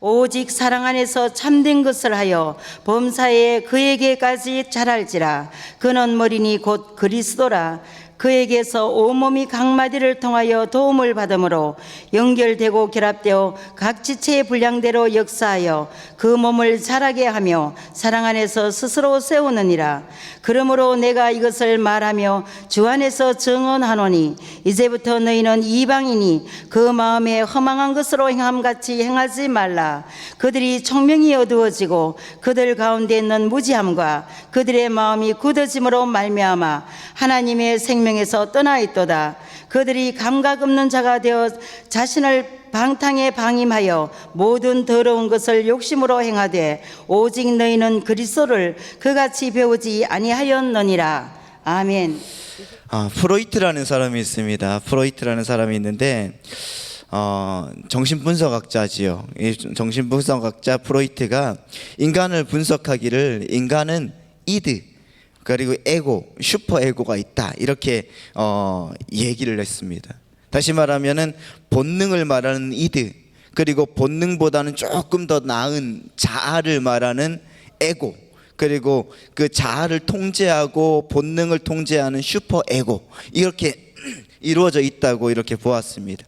오직 사랑 안에서 참된 것을 하여 범사에 그에게까지 자랄지라. 그는 머리니 곧 그리스도라. 그에게서 온몸이 각마디를 통하여 도움을 받으므로 연결되고 결합되어 각 지체의 분량대로 역사하여 그 몸을 자라게 하며 사랑 안에서 스스로 세우느니라. 그러므로 내가 이것을 말하며 주 안에서 증언하노니 이제부터 너희는 이방인이 그 마음에 허망한 것으로 행함같이 행하지 말라. 그들이 총명이 어두워지고 그들 가운데 있는 무지함과 그들의 마음이 굳어짐으로 말미암아 하나님의 생명에서 떠나 있도다. 그들이 감각 없는 자가 되어 자신을 방탕에 방임하여 모든 더러운 것을 욕심으로 행하되 오직 너희는 그리스도를 그같이 배우지 아니하였느니라. 아멘. 프로이트라는 사람이 있습니다. 프로이트라는 사람이 있는데 정신분석학자지요. 이 정신분석학자 프로이트가 인간을 분석하기를 인간은 이드 그리고 에고, 슈퍼 에고가 있다 이렇게 얘기를 했습니다. 다시 말하면은 본능을 말하는 이드, 그리고 본능보다는 조금 더 나은 자아를 말하는 에고, 그리고 그 자아를 통제하고 본능을 통제하는 슈퍼 에고, 이렇게 이루어져 있다고 이렇게 보았습니다.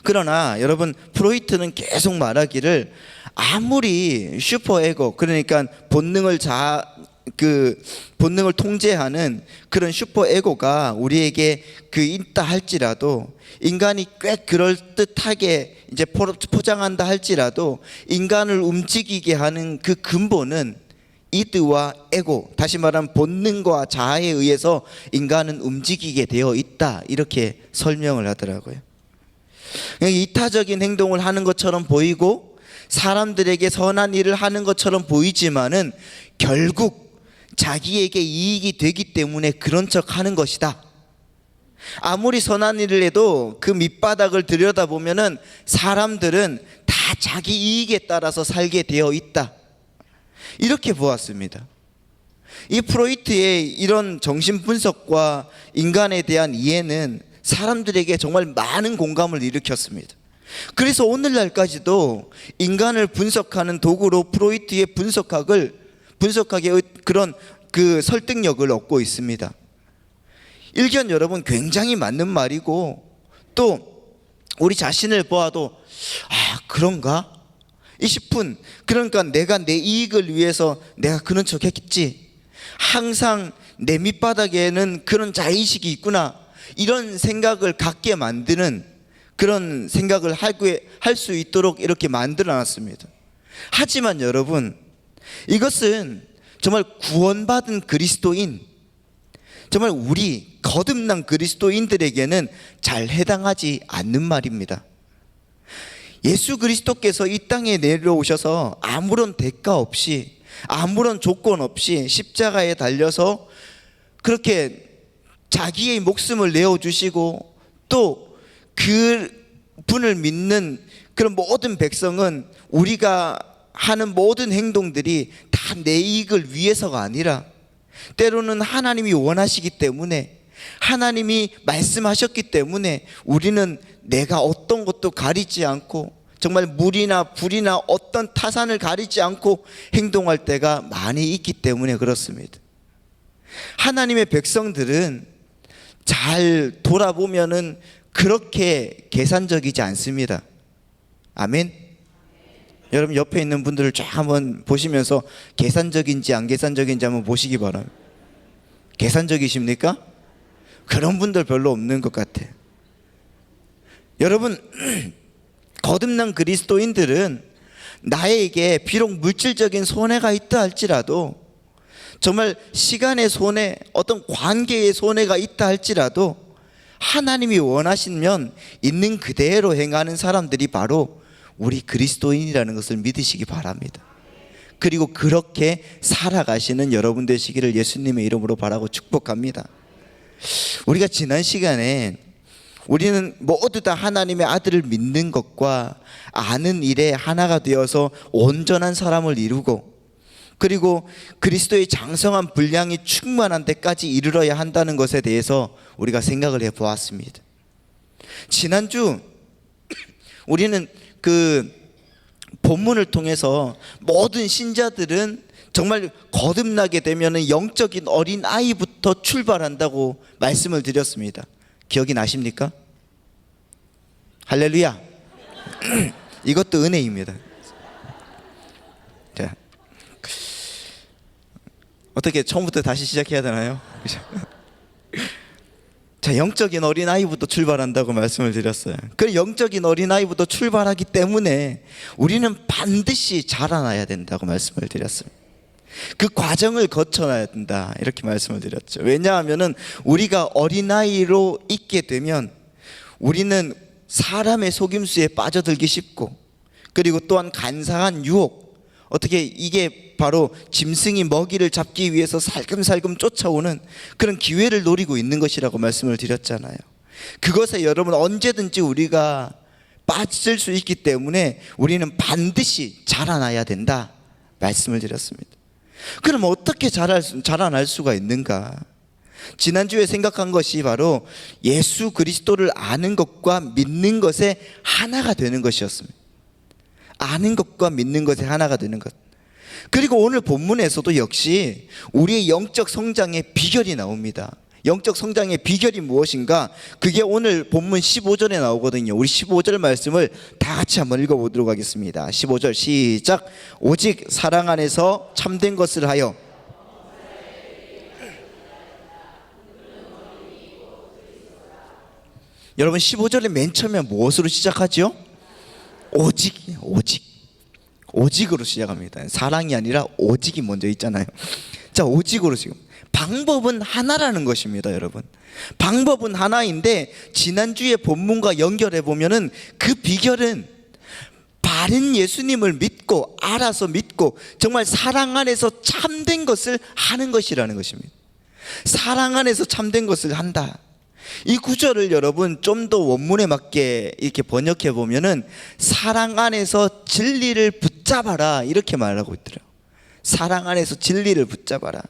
그러나 여러분, 프로이트는 계속 말하기를 아무리 슈퍼 에고, 그러니까 본능을 통제하는 그런 슈퍼 에고가 우리에게 있다 할지라도, 인간이 꽤 그럴듯하게 이제 포장한다 할지라도 인간을 움직이게 하는 그 근본은 이드와 에고, 다시 말하면 본능과 자아에 의해서 인간은 움직이게 되어 있다 이렇게 설명을 하더라고요. 이타적인 행동을 하는 것처럼 보이고 사람들에게 선한 일을 하는 것처럼 보이지만은 결국 자기에게 이익이 되기 때문에 그런 척 하는 것이다. 아무리 선한 일을 해도 그 밑바닥을 들여다보면은 사람들은 다 자기 이익에 따라서 살게 되어 있다, 이렇게 보았습니다. 이 프로이트의 이런 정신분석과 인간에 대한 이해는 사람들에게 정말 많은 공감을 일으켰습니다. 그래서 오늘날까지도 인간을 분석하는 도구로 프로이트의 분석학의 그런 설득력을 얻고 있습니다. 일견 여러분, 굉장히 맞는 말이고, 또 우리 자신을 보아도 그런가? 싶은, 그러니까 내가 내 이익을 위해서 내가 그런 척 했겠지, 항상 내 밑바닥에는 그런 자의식이 있구나, 이런 생각을 갖게 만드는, 그런 생각을 할 수 있도록 이렇게 만들어 놨습니다. 하지만 여러분, 이것은 정말 구원받은 그리스도인, 정말 우리 거듭난 그리스도인들에게는 잘 해당하지 않는 말입니다. 예수 그리스도께서 이 땅에 내려오셔서 아무런 대가 없이, 아무런 조건 없이 십자가에 달려서 그렇게 자기의 목숨을 내어주시고, 또 그 분을 믿는 그런 모든 백성은 우리가 하는 모든 행동들이 다 내 이익을 위해서가 아니라, 때로는 하나님이 원하시기 때문에, 하나님이 말씀하셨기 때문에 우리는 내가 어떤 것도 가리지 않고, 정말 물이나 불이나 어떤 타산을 가리지 않고 행동할 때가 많이 있기 때문에 그렇습니다. 하나님의 백성들은 잘 돌아보면은 그렇게 계산적이지 않습니다. 아멘. 여러분, 옆에 있는 분들을 쫙 한번 보시면서 계산적인지 안 계산적인지 한번 보시기 바랍니다. 계산적이십니까? 그런 분들 별로 없는 것 같아요. 여러분, 거듭난 그리스도인들은 나에게 비록 물질적인 손해가 있다 할지라도, 정말 시간의 손해, 어떤 관계의 손해가 있다 할지라도 하나님이 원하시면 있는 그대로 행하는 사람들이 바로 우리 그리스도인이라는 것을 믿으시기 바랍니다. 그리고 그렇게 살아가시는 여러분 되시기를 예수님의 이름으로 바라고 축복합니다. 우리가 지난 시간에 우리는 모두 다 하나님의 아들을 믿는 것과 아는 일에 하나가 되어서 온전한 사람을 이루고, 그리고 그리스도의 장성한 분량이 충만한 데까지 이르러야 한다는 것에 대해서 우리가 생각을 해보았습니다. 지난주 우리는 본문을 통해서 모든 신자들은 정말 거듭나게 되면 영적인 어린 아이부터 출발한다고 말씀을 드렸습니다. 기억이 나십니까? 할렐루야. 이것도 은혜입니다. 자, 어떻게 처음부터 다시 시작해야 되나요? 자, 영적인 어린아이부터 출발한다고 말씀을 드렸어요. 그 영적인 어린아이부터 출발하기 때문에 우리는 반드시 자라나야 된다고 말씀을 드렸습니다. 그 과정을 거쳐야 된다 이렇게 말씀을 드렸죠. 왜냐하면 우리가 어린아이로 있게 되면 우리는 사람의 속임수에 빠져들기 쉽고, 그리고 또한 간사한 유혹, 어떻게 이게 바로 짐승이 먹이를 잡기 위해서 살금살금 쫓아오는 그런 기회를 노리고 있는 것이라고 말씀을 드렸잖아요. 그것에 여러분 언제든지 우리가 빠질 수 있기 때문에 우리는 반드시 자라나야 된다 말씀을 드렸습니다. 그럼 어떻게 자라날 수가 있는가? 지난주에 생각한 것이 바로 예수 그리스도를 아는 것과 믿는 것의 하나가 되는 것이었습니다. 아는 것과 믿는 것의 하나가 되는 것. 그리고 오늘 본문에서도 역시 우리의 영적 성장의 비결이 나옵니다. 영적 성장의 비결이 무엇인가? 그게 오늘 본문 15절에 나오거든요. 우리 15절 말씀을 다 같이 한번 읽어보도록 하겠습니다. 15절 시작. 오직 사랑 안에서 참된 것을 하여. 여러분 15절에 맨 처음에 무엇으로 시작하죠? 오직으로 시작합니다. 사랑이 아니라 오직이 먼저 있잖아요. 자, 오직으로 지금 방법은 하나라는 것입니다, 여러분. 방법은 하나인데 지난주에 본문과 연결해 보면은 그 비결은 바른 예수님을 믿고 알아서 믿고 정말 사랑 안에서 참된 것을 하는 것이라는 것입니다. 사랑 안에서 참된 것을 한다. 이 구절을 여러분 좀 더 원문에 맞게 이렇게 번역해 보면은 사랑 안에서 진리를 붙잡아라 이렇게 말하고 있더라고요. 사랑 안에서 진리를 붙잡아라.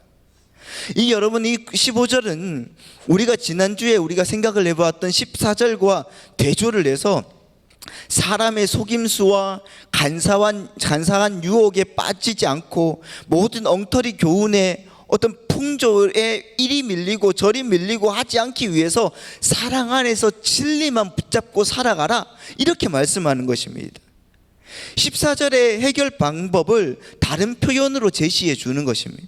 이 여러분 이 15절은 우리가 지난주에 우리가 생각을 해보았던 14절과 대조를 해서 사람의 속임수와 간사한 유혹에 빠지지 않고 모든 엉터리 교훈에 어떤 풍조에 이리 밀리고 저리 밀리고 하지 않기 위해서 사랑 안에서 진리만 붙잡고 살아가라 이렇게 말씀하는 것입니다. 14절의 해결 방법을 다른 표현으로 제시해 주는 것입니다.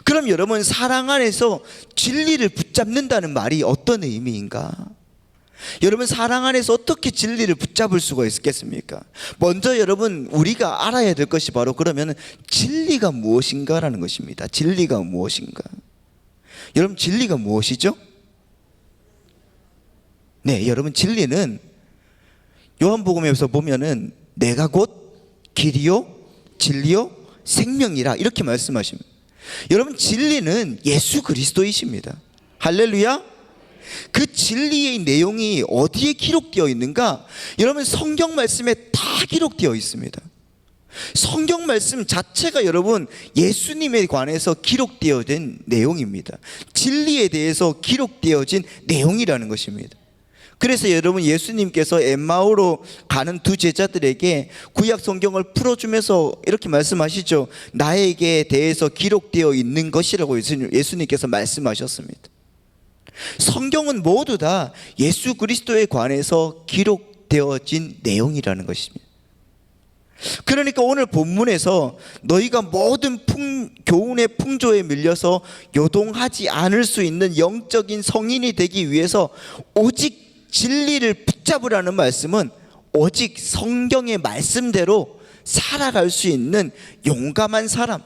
그럼 여러분 사랑 안에서 진리를 붙잡는다는 말이 어떤 의미인가? 여러분 사랑 안에서 어떻게 진리를 붙잡을 수가 있겠습니까? 먼저 여러분 우리가 알아야 될 것이 바로 그러면 진리가 무엇인가라는 것입니다. 진리가 무엇인가? 여러분 진리가 무엇이죠? 네, 여러분 진리는 요한복음에서 보면은 내가 곧 길이요 진리요 생명이라 이렇게 말씀하십니다. 여러분 진리는 예수 그리스도이십니다. 할렐루야. 그 진리의 내용이 어디에 기록되어 있는가? 여러분 성경 말씀에 다 기록되어 있습니다. 성경 말씀 자체가 여러분 예수님에 관해서 기록되어진 내용입니다. 진리에 대해서 기록되어진 내용이라는 것입니다. 그래서 여러분 예수님께서 엠마오로 가는 두 제자들에게 구약 성경을 풀어주면서 이렇게 말씀하시죠. 나에게 대해서 기록되어 있는 것이라고 예수님께서 말씀하셨습니다. 성경은 모두 다 예수 그리스도에 관해서 기록되어진 내용이라는 것입니다. 그러니까 오늘 본문에서 너희가 모든 교훈의 풍조에 밀려서 요동하지 않을 수 있는 영적인 성인이 되기 위해서 오직 진리를 붙잡으라는 말씀은 오직 성경의 말씀대로 살아갈 수 있는 용감한 사람,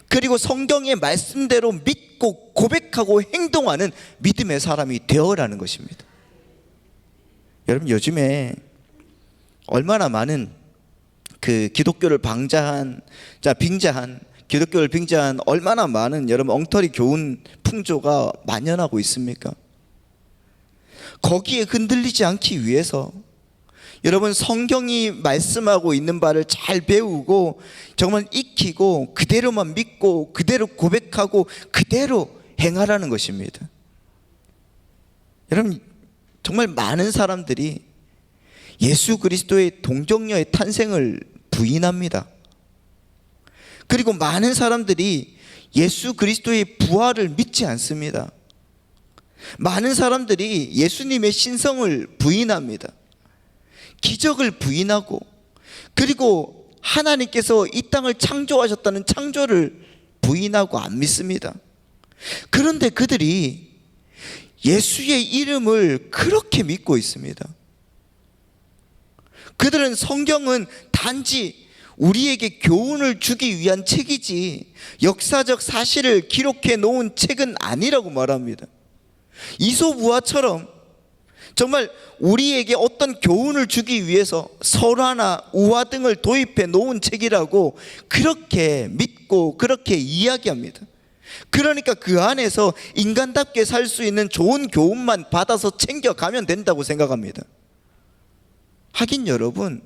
그리고 성경의 말씀대로 믿고 고백하고 행동하는 믿음의 사람이 되어라는 것입니다. 여러분 요즘에 얼마나 많은 그 기독교를 빙자한 기독교를 빙자한 얼마나 많은 여러분 엉터리 교훈 풍조가 만연하고 있습니까? 거기에 흔들리지 않기 위해서 여러분 성경이 말씀하고 있는 바를 잘 배우고 정말 익히고 그대로만 믿고 그대로 고백하고 그대로 행하라는 것입니다. 여러분 정말 많은 사람들이 예수 그리스도의 동정녀의 탄생을 부인합니다. 그리고 많은 사람들이 예수 그리스도의 부활을 믿지 않습니다. 많은 사람들이 예수님의 신성을 부인합니다. 기적을 부인하고, 그리고 하나님께서 이 땅을 창조하셨다는 창조를 부인하고 안 믿습니다. 그런데 그들이 예수의 이름을 그렇게 믿고 있습니다. 그들은 성경은 단지 우리에게 교훈을 주기 위한 책이지 역사적 사실을 기록해 놓은 책은 아니라고 말합니다. 이솝우화처럼 정말 우리에게 어떤 교훈을 주기 위해서 설화나 우화 등을 도입해 놓은 책이라고 그렇게 믿고 그렇게 이야기합니다. 그러니까 그 안에서 인간답게 살 수 있는 좋은 교훈만 받아서 챙겨가면 된다고 생각합니다. 하긴 여러분,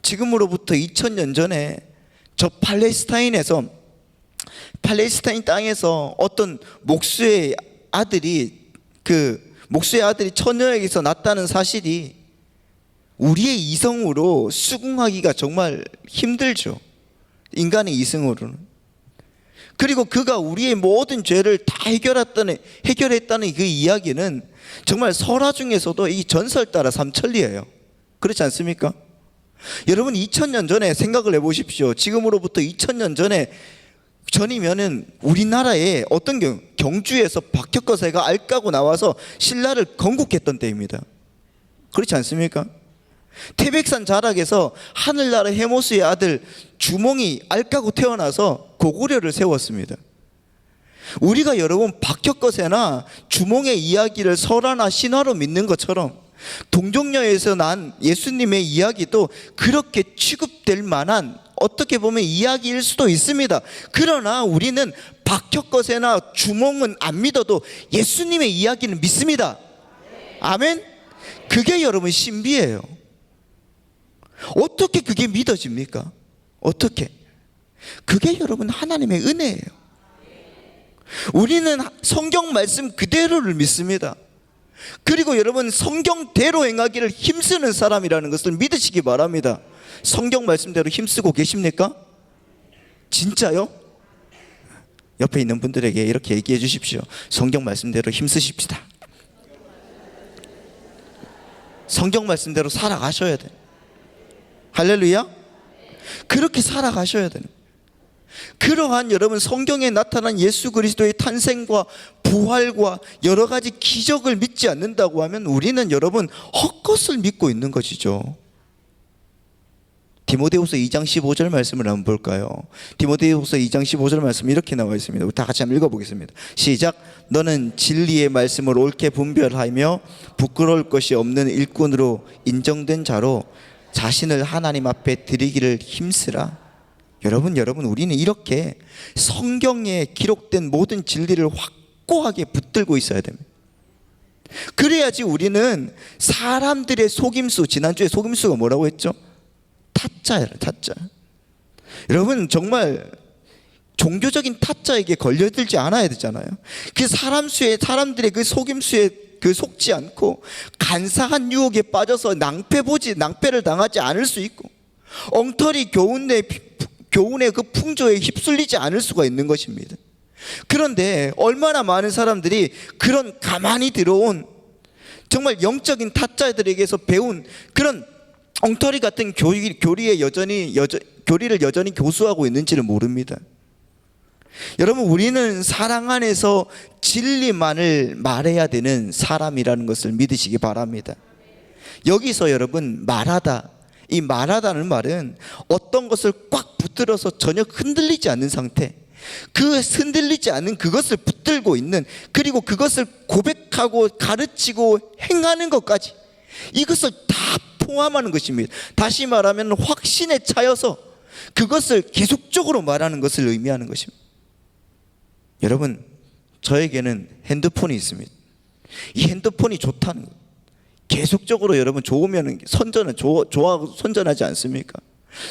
지금으로부터 2000년 전에 저 팔레스타인 땅에서 어떤 목수의 아들이 처녀에게서 났다는 사실이 우리의 이성으로 수긍하기가 정말 힘들죠. 인간의 이성으로는. 그리고 그가 우리의 모든 죄를 다 해결했다는 그 이야기는 정말 설화 중에서도 이 전설 따라 삼천리예요. 그렇지 않습니까? 여러분, 2000년 전에 생각을 해보십시오. 지금으로부터 2000년 전이면은 우리나라에 어떤 경주에서 박혁거세가 알 까고 나와서 신라를 건국했던 때입니다. 그렇지 않습니까? 태백산 자락에서 하늘나라 해모수의 아들 주몽이 알 까고 태어나서 고구려를 세웠습니다. 우리가 여러분 박혁거세나 주몽의 이야기를 설화나 신화로 믿는 것처럼 동정녀에서 난 예수님의 이야기도 그렇게 취급될 만한 어떻게 보면 이야기일 수도 있습니다. 그러나 우리는 박혁거세나 주몽은 안 믿어도 예수님의 이야기는 믿습니다. 아멘? 그게 여러분 신비예요. 어떻게 그게 믿어집니까? 어떻게? 그게 여러분 하나님의 은혜예요. 우리는 성경 말씀 그대로를 믿습니다. 그리고 여러분, 성경대로 행하기를 힘쓰는 사람이라는 것을 믿으시기 바랍니다. 성경 말씀대로 힘쓰고 계십니까? 진짜요? 옆에 있는 분들에게 이렇게 얘기해 주십시오. 성경 말씀대로 힘쓰십시다. 성경 말씀대로 살아가셔야 돼. 할렐루야. 그렇게 살아가셔야 돼요. 그러한 여러분 성경에 나타난 예수 그리스도의 탄생과 부활과 여러 가지 기적을 믿지 않는다고 하면 우리는 여러분 헛것을 믿고 있는 것이죠. 디모데후서 2장 15절 말씀을 한번 볼까요? 디모데후서 2장 15절 말씀 이렇게 나와 있습니다. 우리 다 같이 한번 읽어보겠습니다. 시작. 너는 진리의 말씀을 옳게 분별하며 부끄러울 것이 없는 일꾼으로 인정된 자로 자신을 하나님 앞에 드리기를 힘쓰라. 여러분 우리는 이렇게 성경에 기록된 모든 진리를 확고하게 붙들고 있어야 됩니다. 그래야지 우리는 사람들의 속임수, 지난주에 속임수가 뭐라고 했죠? 타짜예요, 타짜. 여러분 정말 종교적인 타짜에게 걸려들지 않아야 되잖아요. 그 사람들의 그 속임수에 속지 않고 간사한 유혹에 빠져서 낭패를 당하지 않을 수 있고 엉터리 교훈의 그 풍조에 휩쓸리지 않을 수가 있는 것입니다. 그런데 얼마나 많은 사람들이 그런 가만히 들어온 정말 영적인 타짜들에게서 배운 그런 엉터리 같은 교리를 여전히 교수하고 있는지를 모릅니다. 여러분, 우리는 사랑 안에서 진리만을 말해야 되는 사람이라는 것을 믿으시기 바랍니다. 여기서 여러분 말하다, 이 말하다는 말은 어떤 것을 꽉 붙들어서 전혀 흔들리지 않는 상태, 그 흔들리지 않는 그것을 붙들고 있는, 그리고 그것을 고백하고 가르치고 행하는 것까지, 이것을 다 포함하는 것입니다. 다시 말하면 확신에 차여서 그것을 계속적으로 말하는 것을 의미하는 것입니다. 여러분, 저에게는 핸드폰이 있습니다. 이 핸드폰이 좋다는 것, 계속적으로 여러분 좋으면 좋아하고 선전하지 않습니까?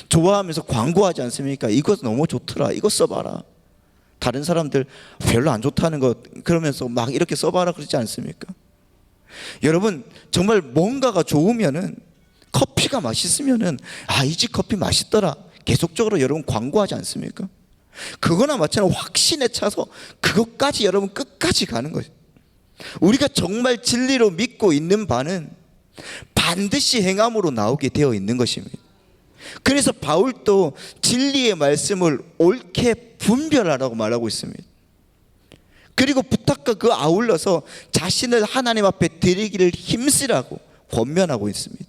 좋아하면서 광고하지 않습니까? 이것 너무 좋더라, 이거 써봐라. 다른 사람들 별로 안 좋다는 것 그러면서 막 이렇게 써봐라 그러지 않습니까? 여러분 정말 뭔가가 좋으면은, 커피가 맛있으면은 이 집 커피 맛있더라 계속적으로 여러분 광고하지 않습니까? 그거나 마찬가지로 확신에 차서 그것까지 여러분 끝까지 가는 거예요. 우리가 정말 진리로 믿고 있는 바는 반드시 행함으로 나오게 되어 있는 것입니다. 그래서 바울도 진리의 말씀을 옳게 분별하라고 말하고 있습니다. 그리고 부탁과 그 아울러서 자신을 하나님 앞에 드리기를 힘쓰라고 권면하고 있습니다.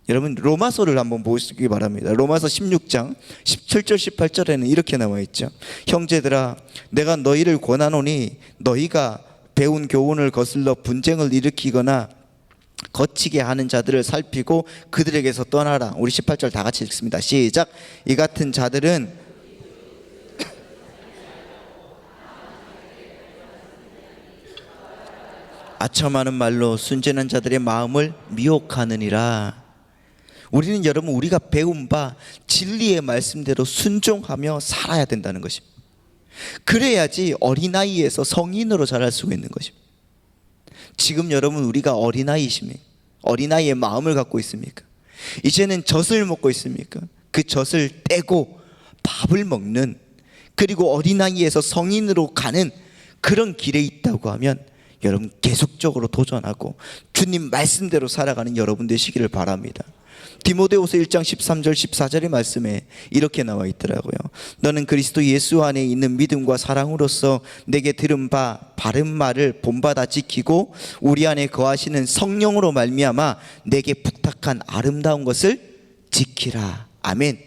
여러분 로마서를 한번 보시기 바랍니다. 로마서 16장 17절 18절에는 이렇게 나와 있죠. 형제들아 내가 너희를 권하노니 너희가 배운 교훈을 거슬러 분쟁을 일으키거나 거치게 하는 자들을 살피고 그들에게서 떠나라. 우리 18절 다 같이 읽습니다. 시작. 이 같은 자들은 아첨하는 말로 순전한 자들의 마음을 미혹하느니라. 우리는 여러분 우리가 배운 바 진리의 말씀대로 순종하며 살아야 된다는 것입니다. 그래야지 어린아이에서 성인으로 자랄 수가 있는 것입니다. 지금 여러분 우리가 어린아이십니까? 어린아이의 마음을 갖고 있습니까? 이제는 젖을 먹고 있습니까? 그 젖을 떼고 밥을 먹는, 그리고 어린아이에서 성인으로 가는 그런 길에 있다고 하면 여러분 계속적으로 도전하고 주님 말씀대로 살아가는 여러분 되시기를 바랍니다. 디모데후서 1장 13절 14절의 말씀에 이렇게 나와 있더라고요. 너는 그리스도 예수 안에 있는 믿음과 사랑으로서 내게 들은 바 바른 말을 본받아 지키고 우리 안에 거하시는 성령으로 말미암아 내게 부탁한 아름다운 것을 지키라. 아멘.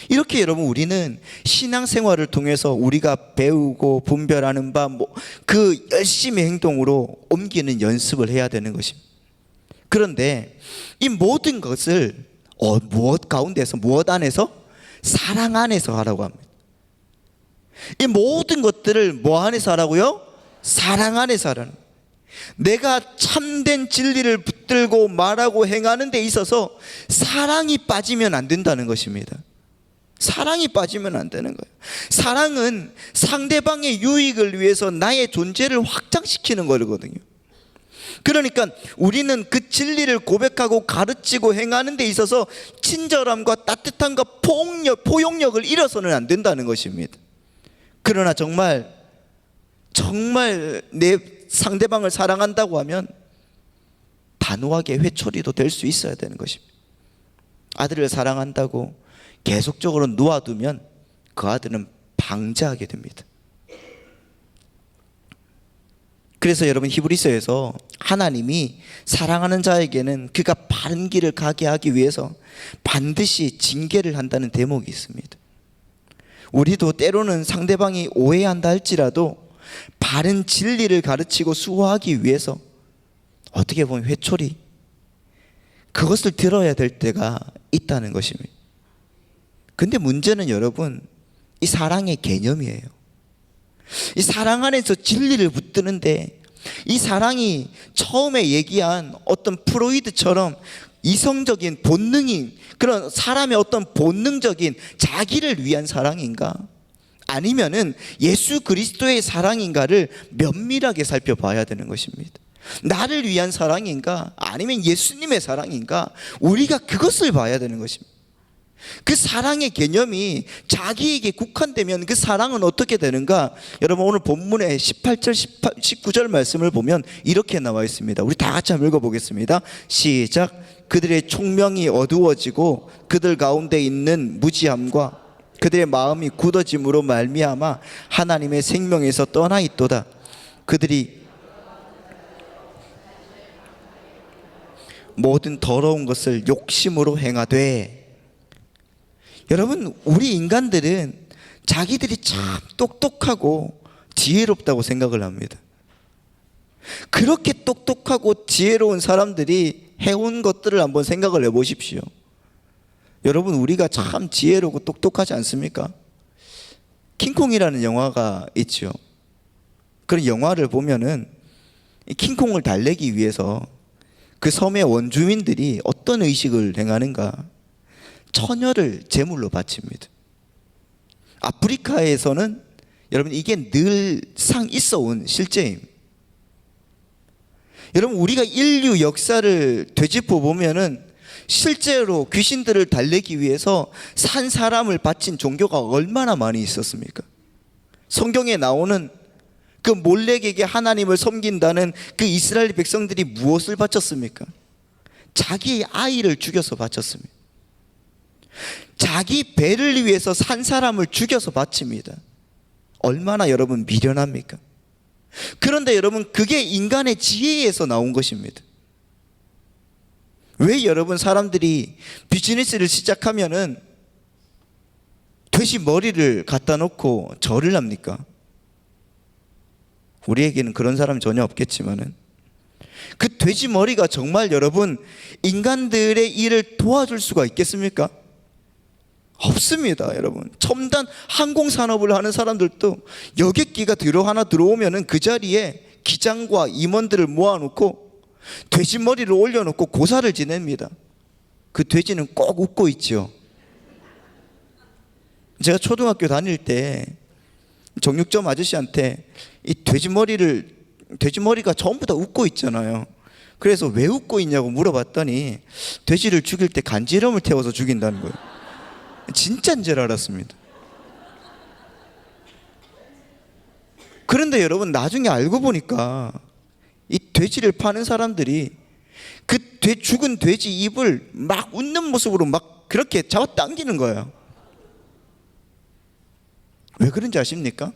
이렇게 여러분 우리는 신앙생활을 통해서 우리가 배우고 분별하는 바 그 열심히 행동으로 옮기는 연습을 해야 되는 것입니다. 그런데 이 모든 것을 무엇 가운데서, 무엇 안에서? 사랑 안에서 하라고 합니다. 이 모든 것들을 뭐 안에서 하라고요? 사랑 안에서 하라는 거예요. 내가 참된 진리를 붙들고 말하고 행하는 데 있어서 사랑이 빠지면 안 된다는 것입니다. 사랑이 빠지면 안 되는 거예요. 사랑은 상대방의 유익을 위해서 나의 존재를 확장시키는 거거든요. 그러니까 우리는 그 진리를 고백하고 가르치고 행하는 데 있어서 친절함과 따뜻함과 포용력을 잃어서는 안 된다는 것입니다. 그러나 정말 내 상대방을 사랑한다고 하면 단호하게 회초리도 될 수 있어야 되는 것입니다. 아들을 사랑한다고 계속적으로 놓아두면 그 아들은 방자하게 됩니다. 그래서 여러분 히브리서에서 하나님이 사랑하는 자에게는 그가 바른 길을 가게 하기 위해서 반드시 징계를 한다는 대목이 있습니다. 우리도 때로는 상대방이 오해한다 할지라도 바른 진리를 가르치고 수호하기 위해서 어떻게 보면 회초리, 그것을 들어야 될 때가 있다는 것입니다. 근데 문제는 여러분 이 사랑의 개념이에요. 이 사랑 안에서 진리를 붙드는데 이 사랑이 처음에 얘기한 어떤 프로이드처럼 이성적인 본능인 그런 사람의 어떤 본능적인 자기를 위한 사랑인가, 아니면은 예수 그리스도의 사랑인가를 면밀하게 살펴봐야 되는 것입니다. 나를 위한 사랑인가 아니면 예수님의 사랑인가, 우리가 그것을 봐야 되는 것입니다. 그 사랑의 개념이 자기에게 국한되면 그 사랑은 어떻게 되는가? 여러분 오늘 본문의 18절 19절 말씀을 보면 이렇게 나와 있습니다. 우리 다 같이 한번 읽어보겠습니다. 시작. 그들의 총명이 어두워지고 그들 가운데 있는 무지함과 그들의 마음이 굳어짐으로 말미암아 하나님의 생명에서 떠나 있도다. 그들이 모든 더러운 것을 욕심으로 행하되. 여러분 우리 인간들은 자기들이 참 똑똑하고 지혜롭다고 생각을 합니다. 그렇게 똑똑하고 지혜로운 사람들이 해온 것들을 한번 생각을 해보십시오. 여러분 우리가 참 지혜롭고 똑똑하지 않습니까? 킹콩이라는 영화가 있죠. 그런 영화를 보면은 킹콩을 달래기 위해서 그 섬의 원주민들이 어떤 의식을 행하는가? 처녀를 제물로 바칩니다. 아프리카에서는 여러분 이게 늘상 있어 온 실제입니다. 여러분, 우리가 인류 역사를 되짚어 보면은 실제로 귀신들을 달래기 위해서 산 사람을 바친 종교가 얼마나 많이 있었습니까? 성경에 나오는 그 몰렉에게 하나님을 섬긴다는 그 이스라엘 백성들이 무엇을 바쳤습니까? 자기의 아이를 죽여서 바쳤습니다. 자기 배를 위해서 산 사람을 죽여서 바칩니다. 얼마나 여러분 미련합니까? 그런데 여러분, 그게 인간의 지혜에서 나온 것입니다. 왜 여러분 사람들이 비즈니스를 시작하면은 돼지 머리를 갖다 놓고 절을 합니까? 우리에게는 그런 사람이 전혀 없겠지만은 그 돼지 머리가 정말 여러분 인간들의 일을 도와줄 수가 있겠습니까? 없습니다. 여러분, 첨단 항공산업을 하는 사람들도 여객기가 하나 들어오면은 그 자리에 기장과 임원들을 모아놓고 돼지 머리를 올려놓고 고사를 지냅니다. 그 돼지는 꼭 웃고 있죠. 제가 초등학교 다닐 때 정육점 아저씨한테 이 돼지 머리가 전부 다 웃고 있잖아요. 그래서 왜 웃고 있냐고 물어봤더니 돼지를 죽일 때 간지럼을 태워서 죽인다는 거예요. 진짜인 줄 알았습니다. 그런데 여러분, 나중에 알고 보니까 이 돼지를 파는 사람들이 그 죽은 돼지 입을 막 웃는 모습으로 막 그렇게 잡아당기는 거예요. 왜 그런지 아십니까?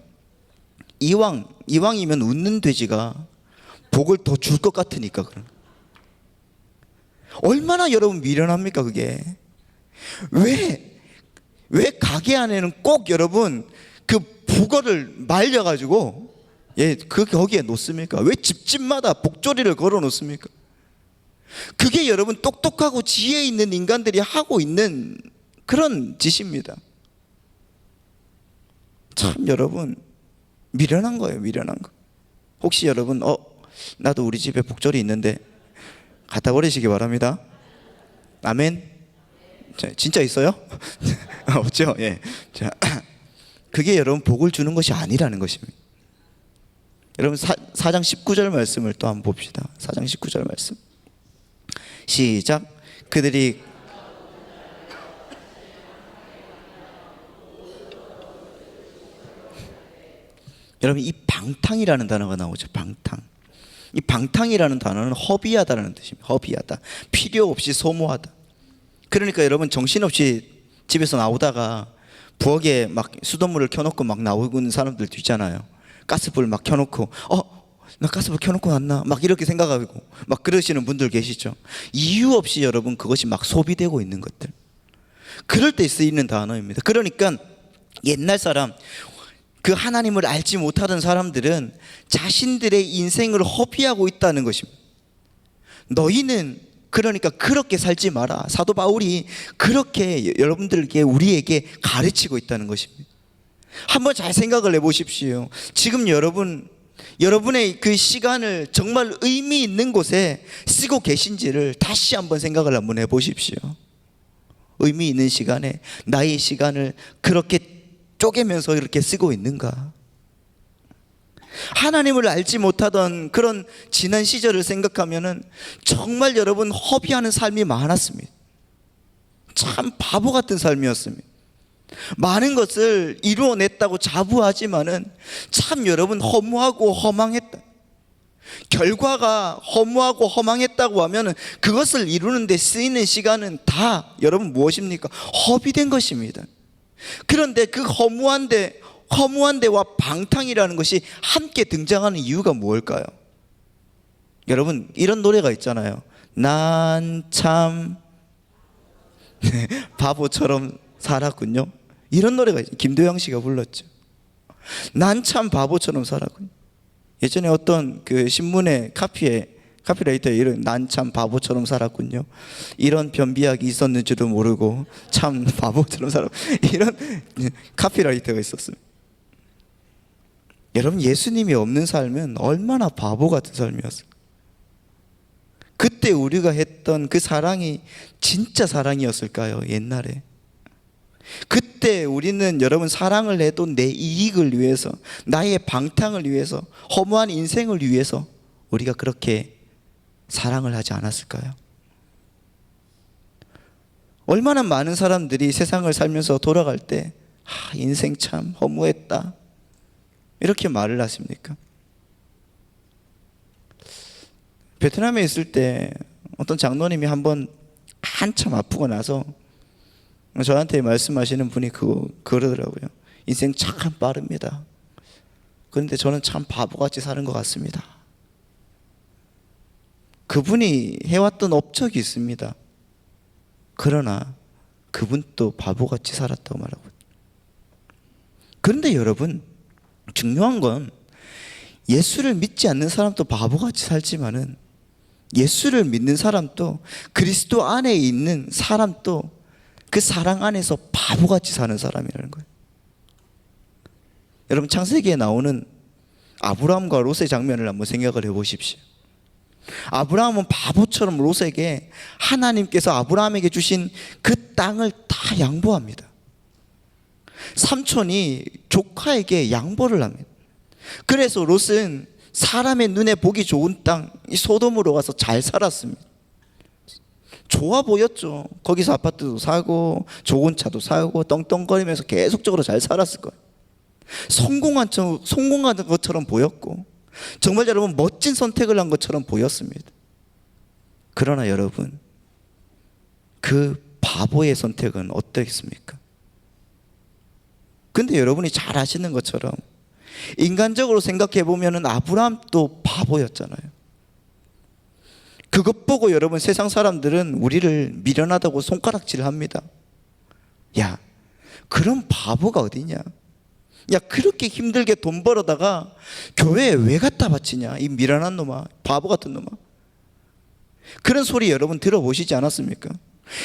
이왕이면 웃는 돼지가 복을 더 줄 것 같으니까. 얼마나 여러분 미련합니까 그게? 왜 가게 안에는 꼭 여러분 그 북어를 말려가지고 거기에 놓습니까? 왜 집집마다 복조리를 걸어 놓습니까? 그게 여러분 똑똑하고 지혜 있는 인간들이 하고 있는 그런 짓입니다. 참 여러분 미련한 거예요. 미련한 거. 혹시 여러분 나도 우리 집에 복조리 있는데 갖다 버리시기 바랍니다. 아멘. 진짜 있어요? 없죠? 예. 자, 그게 여러분 복을 주는 것이 아니라는 것입니다. 여러분 4장 19절 말씀을 또 한번 봅시다. 4장 19절 말씀. 시작. 그들이 여러분, 이 방탕이라는 단어가 나오죠. 방탕. 이 방탕이라는 단어는 허비하다라는 뜻입니다. 허비하다. 필요 없이 소모하다. 그러니까 여러분, 정신없이 집에서 나오다가 부엌에 막 수돗물을 켜놓고 막 나오는 사람들도 있잖아요. 가스불 막 켜놓고 나 가스불 켜놓고 왔나? 막 이렇게 생각하고 막 그러시는 분들 계시죠. 이유 없이 여러분 그것이 막 소비되고 있는 것들. 그럴 때 쓰이는 단어입니다. 그러니까 옛날 사람, 그 하나님을 알지 못하던 사람들은 자신들의 인생을 허비하고 있다는 것입니다. 너희는 그러니까 그렇게 살지 마라. 사도 바울이 그렇게 여러분들에게, 우리에게 가르치고 있다는 것입니다. 한번 잘 생각을 해보십시오. 지금 여러분의 그 시간을 정말 의미 있는 곳에 쓰고 계신지를 다시 한번 생각을 한번 해보십시오. 의미 있는 시간에 나의 시간을 그렇게 쪼개면서 이렇게 쓰고 있는가? 하나님을 알지 못하던 그런 지난 시절을 생각하면은 정말 여러분 허비하는 삶이 많았습니다. 참 바보 같은 삶이었습니다. 많은 것을 이루어냈다고 자부하지만은 참 여러분 허무하고 허망했다. 결과가 허무하고 허망했다고 하면은 그것을 이루는 데 쓰이는 시간은 다 여러분 무엇입니까? 허비된 것입니다. 그런데 그 허무한 데와 방탕이라는 것이 함께 등장하는 이유가 무엇일까요? 여러분, 이런 노래가 있잖아요. 난 참 바보처럼 살았군요. 이런 노래가 있어요. 김도영 씨가 불렀죠. 난 참 바보처럼 살았군요. 예전에 어떤 그 신문에 카피라이터에 이런 난 참 바보처럼 살았군요. 이런 변비약이 있었는지도 모르고 참 바보처럼 이런 카피라이터가 있었어요. 여러분, 예수님이 없는 삶은 얼마나 바보 같은 삶이었어요. 그때 우리가 했던 그 사랑이 진짜 사랑이었을까요? 옛날에. 그때 우리는 여러분 사랑을 해도 내 이익을 위해서, 나의 방탕을 위해서, 허무한 인생을 위해서 우리가 그렇게 사랑을 하지 않았을까요? 얼마나 많은 사람들이 세상을 살면서 돌아갈 때 인생 참 허무했다 이렇게 말을 하십니까? 베트남에 있을 때 어떤 장로님이 한번 한참 아프고 나서 저한테 말씀하시는 분이 그러더라고요. 인생 참 빠릅니다. 그런데 저는 참 바보같이 사는 것 같습니다. 그분이 해왔던 업적이 있습니다. 그러나 그분도 바보같이 살았다고 말하고. 그런데 여러분, 중요한 건 예수를 믿지 않는 사람도 바보같이 살지만은 예수를 믿는 사람도 그리스도 안에 있는 사람도 그 사랑 안에서 바보같이 사는 사람이라는 거예요. 여러분, 창세기에 나오는 아브라함과 롯의 장면을 한번 생각을 해보십시오. 아브라함은 바보처럼 롯에게 하나님께서 아브라함에게 주신 그 땅을 다 양보합니다. 삼촌이 조카에게 양보를 합니다. 그래서 롯은 사람의 눈에 보기 좋은 땅, 이 소돔으로 가서 잘 살았습니다. 좋아 보였죠. 거기서 아파트도 사고 좋은 차도 사고 떵떵거리면서 계속적으로 잘 살았을 거예요. 성공한 것처럼 보였고 정말 여러분 멋진 선택을 한 것처럼 보였습니다. 그러나 여러분, 그 바보의 선택은 어떻겠습니까? 근데 여러분이 잘 아시는 것처럼 인간적으로 생각해 보면은 아브라함도 바보였잖아요. 그것 보고 여러분 세상 사람들은 우리를 미련하다고 손가락질을 합니다. 야, 그런 바보가 어디냐? 야, 그렇게 힘들게 돈 벌어다가 교회에 왜 갖다 바치냐? 이 미련한 놈아, 바보 같은 놈아. 그런 소리 여러분 들어보시지 않았습니까?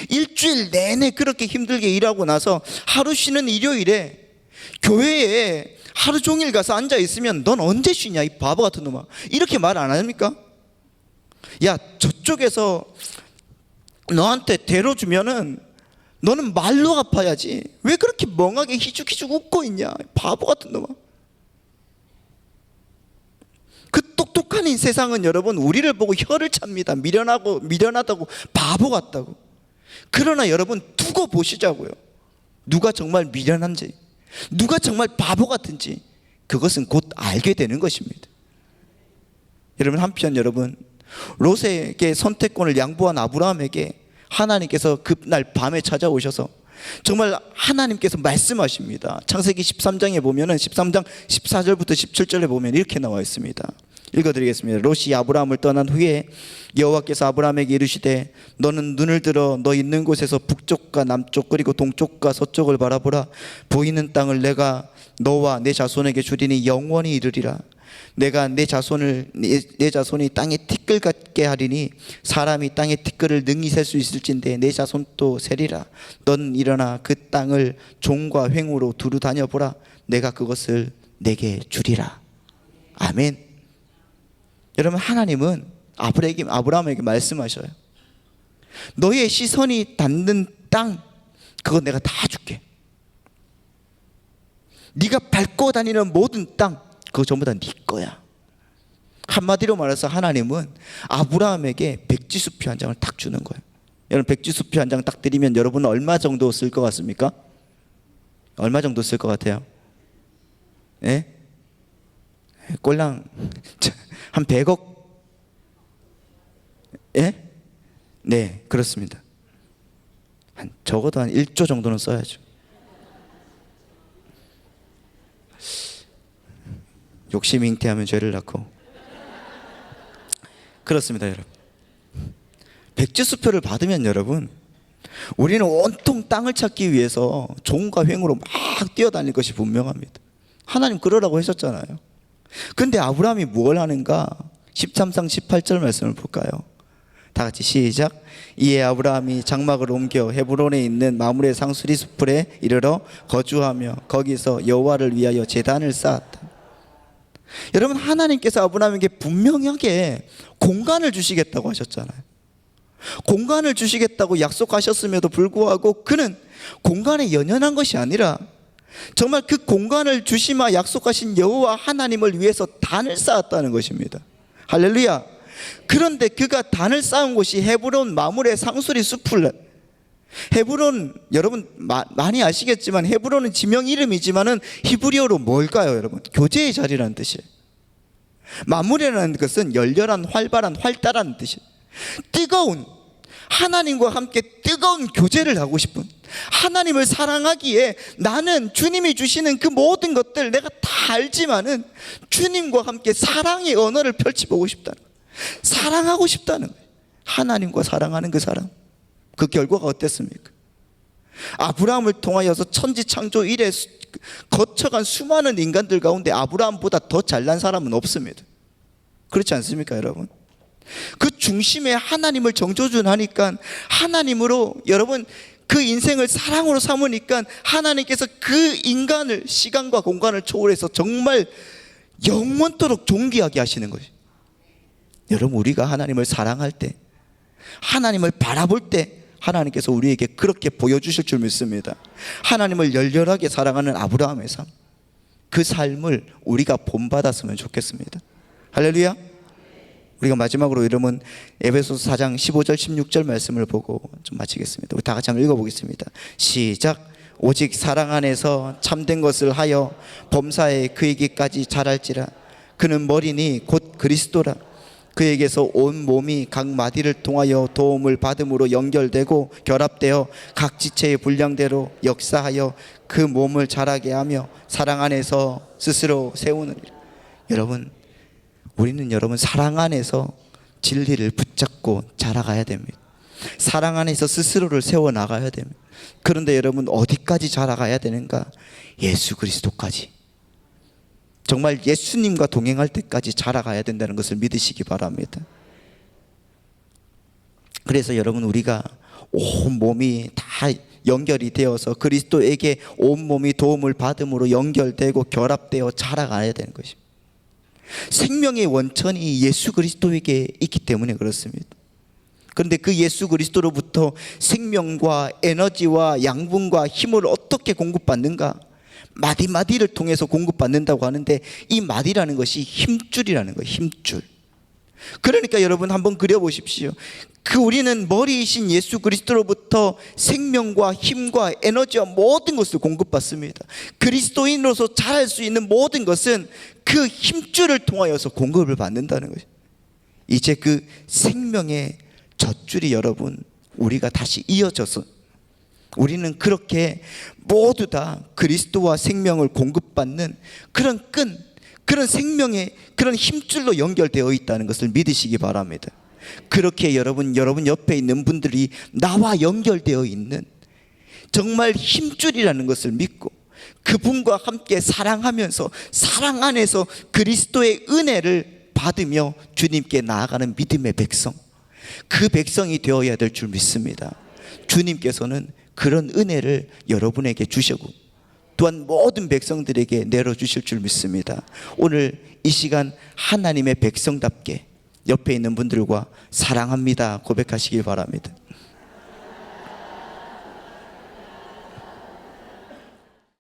일주일 내내 그렇게 힘들게 일하고 나서 하루 쉬는 일요일에 교회에 하루 종일 가서 앉아 있으면 넌 언제 쉬냐 이 바보 같은 놈아, 이렇게 말 안 합니까? 야, 저쪽에서 너한테 데려주면은 너는 말로 갚아야지 왜 그렇게 멍하게 희죽희죽 웃고 있냐 바보 같은 놈아. 그 똑똑한 이 세상은 여러분 우리를 보고 혀를 찹니다. 미련하다고 바보 같다고. 그러나 여러분 두고 보시자고요. 누가 정말 미련한지, 누가 정말 바보 같은지 그것은 곧 알게 되는 것입니다. 여러분, 한편 여러분, 롯에게 선택권을 양보한 아브라함에게 하나님께서 그날 밤에 찾아오셔서 정말 하나님께서 말씀하십니다. 창세기 13장에 보면은 13장 14절부터 17절에 보면 이렇게 나와 있습니다. 읽어드리겠습니다. 롯이 아브라함을 떠난 후에 여호와께서 아브라함에게 이르시되 너는 눈을 들어 너 있는 곳에서 북쪽과 남쪽 그리고 동쪽과 서쪽을 바라보라. 보이는 땅을 내가 너와 내 자손에게 주리니 영원히 이르리라. 내가 내 자손이 땅에 티끌 같게 하리니 사람이 땅에 티끌을 능히 셀 수 있을진데 내 자손도 세리라. 넌 일어나 그 땅을 종과 횡으로 두루 다녀보라. 내가 그것을 내게 주리라. 아멘. 여러분, 하나님은 아브라함에게 말씀하셔요. 너의 시선이 닿는 땅, 그거 내가 다 줄게. 네가 밟고 다니는 모든 땅, 그거 전부 다 네 거야. 한마디로 말해서 하나님은 아브라함에게 백지수표 한 장을 딱 주는 거예요. 여러분, 백지수표 한 장 딱 드리면 여러분은 얼마 정도 쓸 것 같습니까? 얼마 정도 쓸 것 같아요? 예? 꼴랑 한 100억? 예? 네, 그렇습니다. 적어도 한 1조 정도는 써야죠. 욕심이 잉태하면 죄를 낳고. 그렇습니다, 여러분. 백지수표를 받으면 여러분, 우리는 온통 땅을 찾기 위해서 종과 횡으로 막 뛰어다닐 것이 분명합니다. 하나님 그러라고 하셨잖아요. 근데 아브라함이 뭘 하는가? 13장 18절 말씀을 볼까요? 다 같이 시작. 이에 아브라함이 장막을 옮겨 헤브론에 있는 마므레 상수리 숲에 이르러 거주하며 거기서 여호와를 위하여 제단을 쌓았다. 여러분, 하나님께서 아브라함에게 분명하게 공간을 주시겠다고 하셨잖아요. 공간을 주시겠다고 약속하셨음에도 불구하고 그는 공간에 연연한 것이 아니라 정말 그 공간을 주시마 약속하신 여호와 하나님을 위해서 단을 쌓았다는 것입니다. 할렐루야. 그런데 그가 단을 쌓은 곳이 헤브론 마물의 상수리 숲을, 헤브론 여러분 많이 아시겠지만 헤브론은 지명 이름이지만은 히브리어로 뭘까요 여러분? 교제의 자리라는 뜻이에요. 마물이라는 것은 열렬한, 활발한, 활달한 뜻이에요. 뜨거운, 하나님과 함께 뜨거운 교제를 하고 싶은, 하나님을 사랑하기에 나는 주님이 주시는 그 모든 것들 내가 다 알지만은 주님과 함께 사랑의 언어를 펼쳐보고 싶다는 거예요. 사랑하고 싶다는 거예요. 하나님과 사랑하는 그 사람, 그 결과가 어땠습니까? 아브라함을 통하여서 천지 창조 이래 거쳐간 수많은 인간들 가운데 아브라함보다 더 잘난 사람은 없습니다. 그렇지 않습니까 여러분? 그 중심에 하나님을 정조준하니까, 하나님으로 여러분 그 인생을 사랑으로 삼으니까 하나님께서 그 인간을 시간과 공간을 초월해서 정말 영원토록 존귀하게 하시는 것이죠. 여러분, 우리가 하나님을 사랑할 때, 하나님을 바라볼 때 하나님께서 우리에게 그렇게 보여주실 줄 믿습니다. 하나님을 열렬하게 사랑하는 아브라함의 삶, 그 삶을 우리가 본받았으면 좋겠습니다. 할렐루야. 우리가 마지막으로 여러분 에베소서 4장 15절 16절 말씀을 보고 좀 마치겠습니다. 우리 다 같이 한번 읽어보겠습니다. 시작. 오직 사랑 안에서 참된 것을 하여 범사에 그에게까지 자랄지라. 그는 머리니 곧 그리스도라. 그에게서 온 몸이 각 마디를 통하여 도움을 받음으로 연결되고 결합되어 각 지체의 분량대로 역사하여 그 몸을 자라게 하며 사랑 안에서 스스로 세우느니라. 여러분, 우리는 여러분 사랑 안에서 진리를 붙잡고 자라가야 됩니다. 사랑 안에서 스스로를 세워나가야 됩니다. 그런데 여러분, 어디까지 자라가야 되는가? 예수 그리스도까지, 정말 예수님과 동행할 때까지 자라가야 된다는 것을 믿으시기 바랍니다. 그래서 여러분, 우리가 온 몸이 다 연결이 되어서 그리스도에게 온 몸이 도움을 받음으로 연결되고 결합되어 자라가야 되는 것입니다. 생명의 원천이 예수 그리스도에게 있기 때문에 그렇습니다. 그런데 그 예수 그리스도로부터 생명과 에너지와 양분과 힘을 어떻게 공급받는가? 마디마디를 통해서 공급받는다고 하는데, 이 마디라는 것이 힘줄이라는 거예요. 힘줄. 그러니까 여러분 한번 그려보십시오. 그 우리는 머리이신 예수 그리스도로부터 생명과 힘과 에너지와 모든 것을 공급받습니다. 그리스도인으로서 자랄 수 있는 모든 것은 그 힘줄을 통하여서 공급을 받는다는 거죠. 이제 그 생명의 젖줄이 여러분, 우리가 다시 이어져서 우리는 그렇게 모두 다 그리스도와 생명을 공급받는 그런 끈, 그런 생명의 그런 힘줄로 연결되어 있다는 것을 믿으시기 바랍니다. 그렇게 여러분 옆에 있는 분들이 나와 연결되어 있는 정말 힘줄이라는 것을 믿고 그분과 함께 사랑하면서 사랑 안에서 그리스도의 은혜를 받으며 주님께 나아가는 믿음의 백성, 그 백성이 되어야 될 줄 믿습니다. 주님께서는 그런 은혜를 여러분에게 주시고 또한 모든 백성들에게 내려주실 줄 믿습니다. 오늘 이 시간 하나님의 백성답게 옆에 있는 분들과 사랑합니다 고백하시길 바랍니다.